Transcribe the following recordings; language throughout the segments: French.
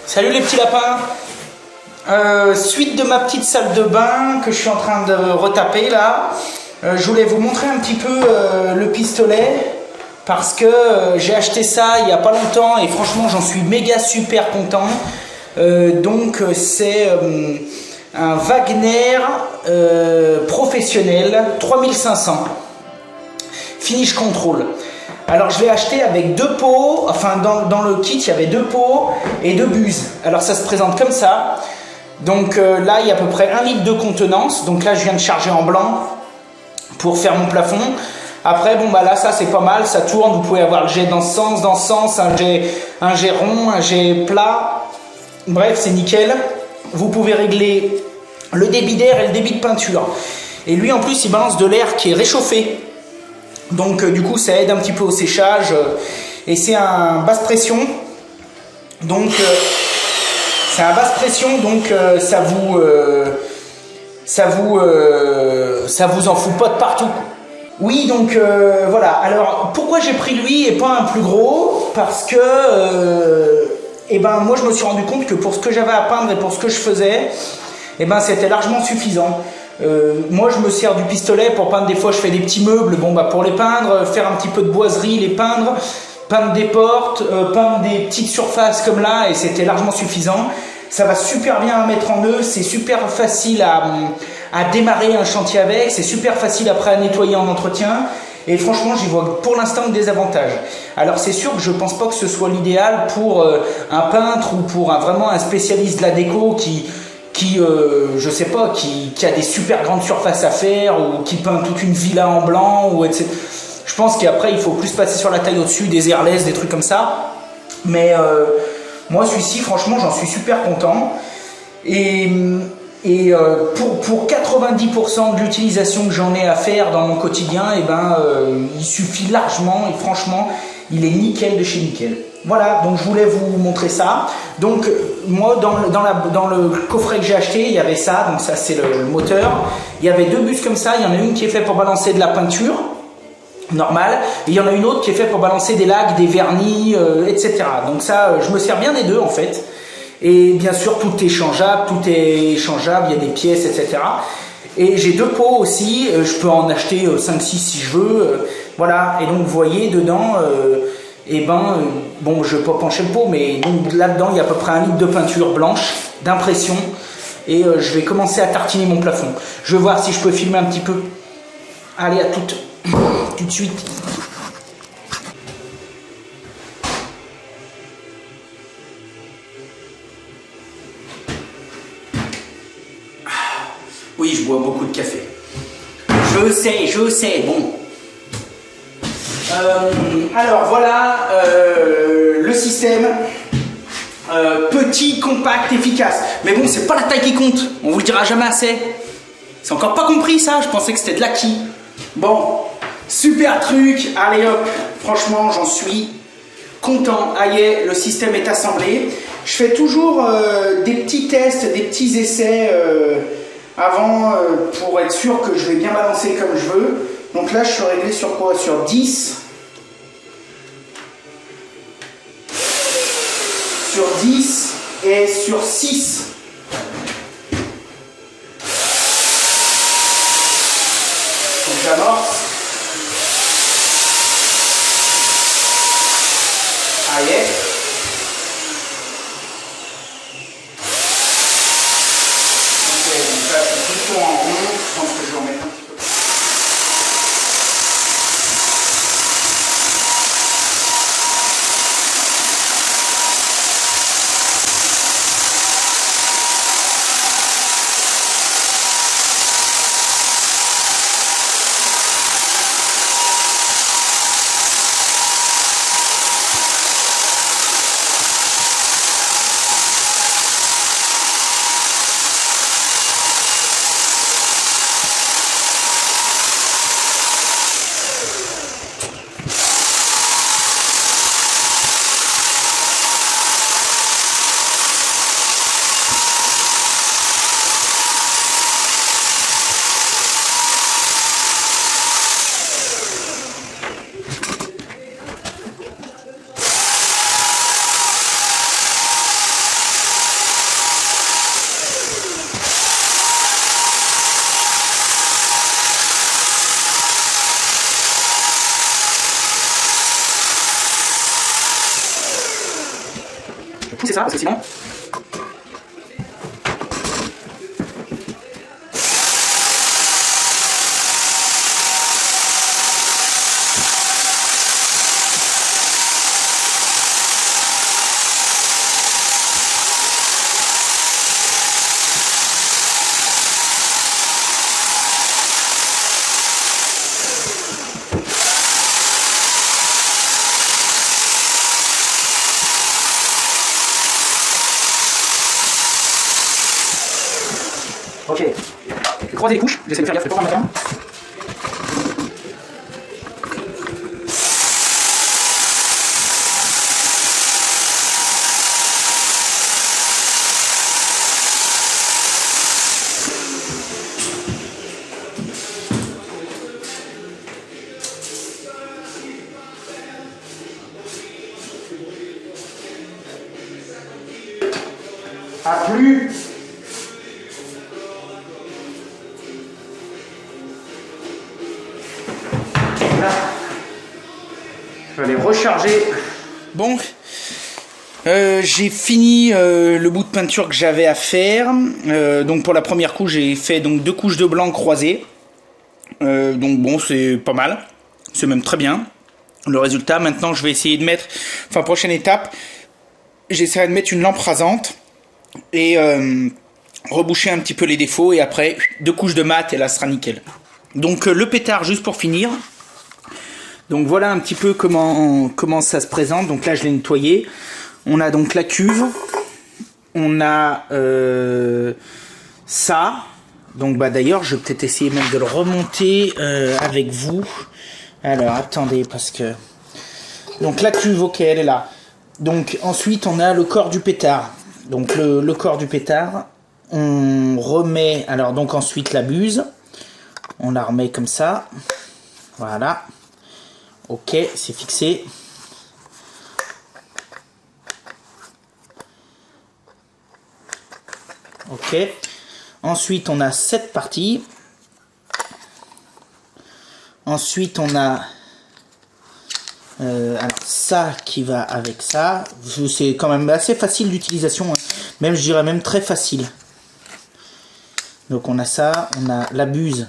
Salut les petits lapins. Suite de ma petite salle de bain que je suis en train de retaper là, je voulais vous montrer un petit peu le pistolet parce que j'ai acheté ça il n'y a pas longtemps et franchement j'en suis méga super content. C'est un Wagner professionnel 3500 Finish Control. Alors je l'ai acheté avec deux pots, enfin dans le kit il y avait deux pots et deux buses. Alors ça se présente comme ça. Donc là il y a à peu près 1 litre de contenance. Donc là je viens de charger en blanc pour faire mon plafond. Après bon bah là ça c'est pas mal, ça tourne, vous pouvez avoir le jet dans ce sens, un jet rond, un jet plat. Bref c'est nickel. Vous pouvez régler le débit d'air et le débit de peinture. Et lui en plus il balance de l'air qui est réchauffé. Donc du coup ça aide un petit peu au séchage et c'est un basse pression donc c'est un basse pression donc ça vous en fout pas de partout. Oui donc voilà. Alors pourquoi j'ai pris lui et pas un plus gros? Parce que moi je me suis rendu compte que pour ce que j'avais à peindre et pour ce que je faisais c'était largement suffisant. Moi je me sers du pistolet pour peindre, des fois je fais des petits meubles, bon bah pour les peindre, faire un petit peu de boiserie, les peindre des portes, peindre des petites surfaces comme là, et c'était largement suffisant. Ça va super bien à mettre en œuvre, c'est super facile à démarrer un chantier avec, c'est super facile après à nettoyer en entretien, et franchement j'y vois pour l'instant des avantages. Alors c'est sûr que je pense pas que ce soit l'idéal pour un peintre ou pour vraiment un spécialiste de la déco qui je sais pas, qui a des super grandes surfaces à faire ou qui peint toute une villa en blanc ou etc. Je pense qu'après il faut plus passer sur la taille au-dessus, des airless, des trucs comme ça. Mais moi celui-ci franchement j'en suis super content et pour 90% de l'utilisation que j'en ai à faire dans mon quotidien, il suffit largement et franchement il est nickel de chez nickel. Voilà, donc je voulais vous montrer ça. Donc moi dans le coffret que j'ai acheté, il y avait ça, donc ça c'est le moteur. Il y avait deux buses comme ça, il y en a une qui est faite pour balancer de la peinture normale, et il y en a une autre qui est faite pour balancer des lacs, des vernis, etc. Donc ça, je me sers bien des deux en fait. Et bien sûr tout est changeable, il y a des pièces, etc. Et j'ai deux pots aussi, je peux en acheter 5-6 si je veux. Voilà, et donc vous voyez dedans... bon, je vais pas pencher le pot, mais donc là-dedans, il y a à peu près 1 litre de peinture blanche, d'impression, et je vais commencer à tartiner mon plafond. Je vais voir si je peux filmer un petit peu. Allez, à tout de suite. Oui, je bois beaucoup de café. Je sais, bon. Alors voilà le système, petit, compact, efficace. Mais bon, c'est pas la taille qui compte, on vous le dira jamais assez. C'est encore pas compris ça, je pensais que c'était de l'acquis. Bon, super truc, allez hop, franchement j'en suis content. Aïe, le système est assemblé. Je fais toujours des petits tests, des petits essais avant pour être sûr que je vais bien balancer comme je veux. Donc là je suis réglé sur quoi? Sur 10. Sur 10 et sur 6. Donc j'amorce. Allez. Ok, donc là c'est plutôt en rond. Je pense que je vais en mettre un petit peu. ça, parce que sinon... Ok, je vais croiser les couches, j'essaie de faire gaffe, je vais pas prendre ma cam. À plus. Je vais aller recharger. Bon, j'ai fini le bout de peinture que j'avais à faire. Donc pour la première couche, j'ai fait donc 2 couches de blanc croisées. Donc bon, c'est pas mal. C'est même très bien. Le résultat, maintenant, je vais essayer de mettre... Enfin, prochaine étape, j'essaierai de mettre une lampe rasante et reboucher un petit peu les défauts. Et après, 2 couches de mat et là, ce sera nickel. Donc le pétard, juste pour finir. Donc voilà un petit peu comment ça se présente. Donc là je l'ai nettoyé. On a donc la cuve. On a ça. Donc bah d'ailleurs je vais peut-être essayer même de le remonter avec vous. Alors attendez parce que... Donc la cuve, ok, elle est là. Donc ensuite on a le corps du pétard. Donc le corps du pétard. On remet... Alors donc ensuite la buse. On la remet comme ça. Voilà. Ok, c'est fixé. Ok. Ensuite, on a cette partie. Ensuite, on a alors ça qui va avec ça. C'est quand même assez facile d'utilisation. Hein. Même, je dirais même très facile. Donc, on a ça. On a la buse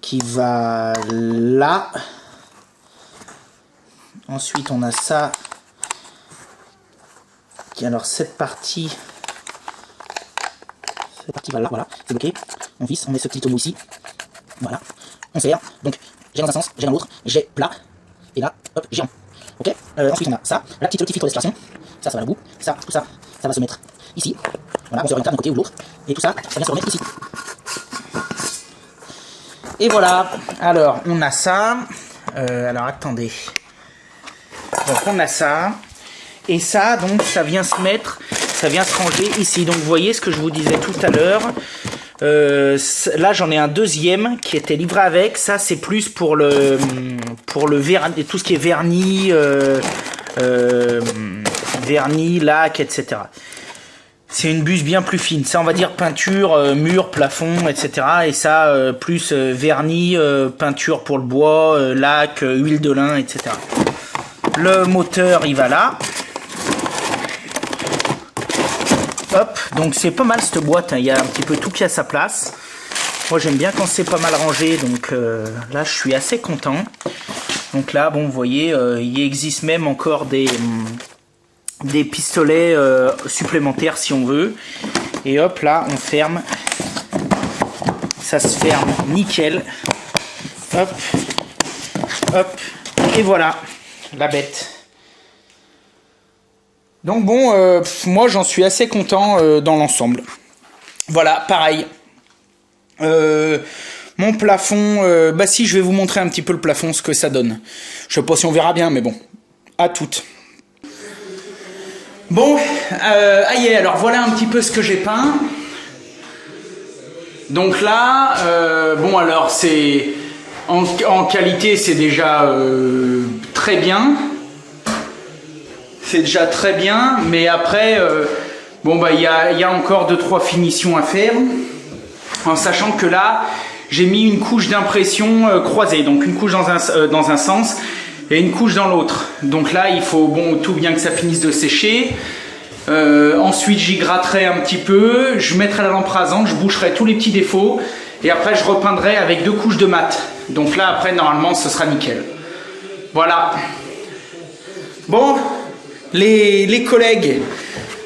qui va là. Ensuite, on a ça. Alors, cette partie, voilà, c'est bloqué. On visse, on met ce petit tonneau ici. Voilà, on serre. Donc, j'ai dans un sens, j'ai dans l'autre, j'ai plat. Et là, hop, j'ai rond. Ok. Ensuite, on a ça, le petit filtre d'extraction. Ça va au bout. Ça, tout ça, ça va se mettre ici. Voilà, on se oriente d'un côté ou de l'autre. Et tout ça, ça vient se remettre ici. Et voilà. Alors, on a ça. Alors, attendez. Donc on a ça, et ça, donc ça vient se mettre, ça vient se ranger ici. Donc vous voyez ce que je vous disais tout à l'heure. Là j'en ai un deuxième qui était livré avec. Ça c'est plus pour le vernis, tout ce qui est vernis, vernis, lac, etc. C'est une buse bien plus fine. Ça on va dire peinture, mur, plafond, etc. Et ça plus vernis, peinture pour le bois, lac, huile de lin, etc. Le moteur, il va là. Hop, donc c'est pas mal cette boîte. Hein. Il y a un petit peu tout qui a sa place. Moi, j'aime bien quand c'est pas mal rangé. Donc là, je suis assez content. Donc là, bon, vous voyez, il existe même encore des pistolets supplémentaires si on veut. Et hop, là, on ferme. Ça se ferme nickel. Hop, hop, et voilà. La bête. Donc bon, moi j'en suis assez content dans l'ensemble. Voilà, pareil. Mon plafond, bah si, je vais vous montrer un petit peu le plafond, ce que ça donne. Je sais pas si on verra bien, mais bon, à toutes. Bon, aïe, alors voilà un petit peu ce que j'ai peint. Donc là, bon alors c'est... En qualité, c'est déjà très bien. C'est déjà très bien, mais après, bon bah il y a encore 2-3 finitions à faire. En sachant que là, j'ai mis une couche d'impression croisée, donc une couche dans un sens et une couche dans l'autre. Donc là, il faut bon tout bien que ça finisse de sécher. Ensuite, j'y gratterai un petit peu, je mettrai la lampe rasante, je boucherai tous les petits défauts et après je repeindrai avec 2 couches de mat. Donc là, après, normalement, ce sera nickel. Voilà. Bon, les collègues,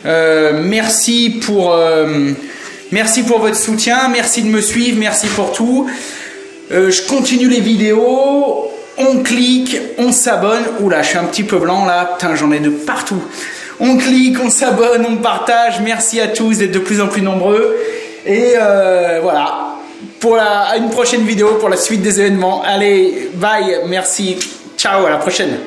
merci pour votre soutien, merci de me suivre, merci pour tout. Je continue les vidéos, on clique, on s'abonne. Oula, je suis un petit peu blanc là, putain, j'en ai de partout. On clique, on s'abonne, on partage. Merci à tous d'être de plus en plus nombreux. Et voilà, à une prochaine vidéo pour la suite des événements. Allez, bye, merci, ciao, à la prochaine.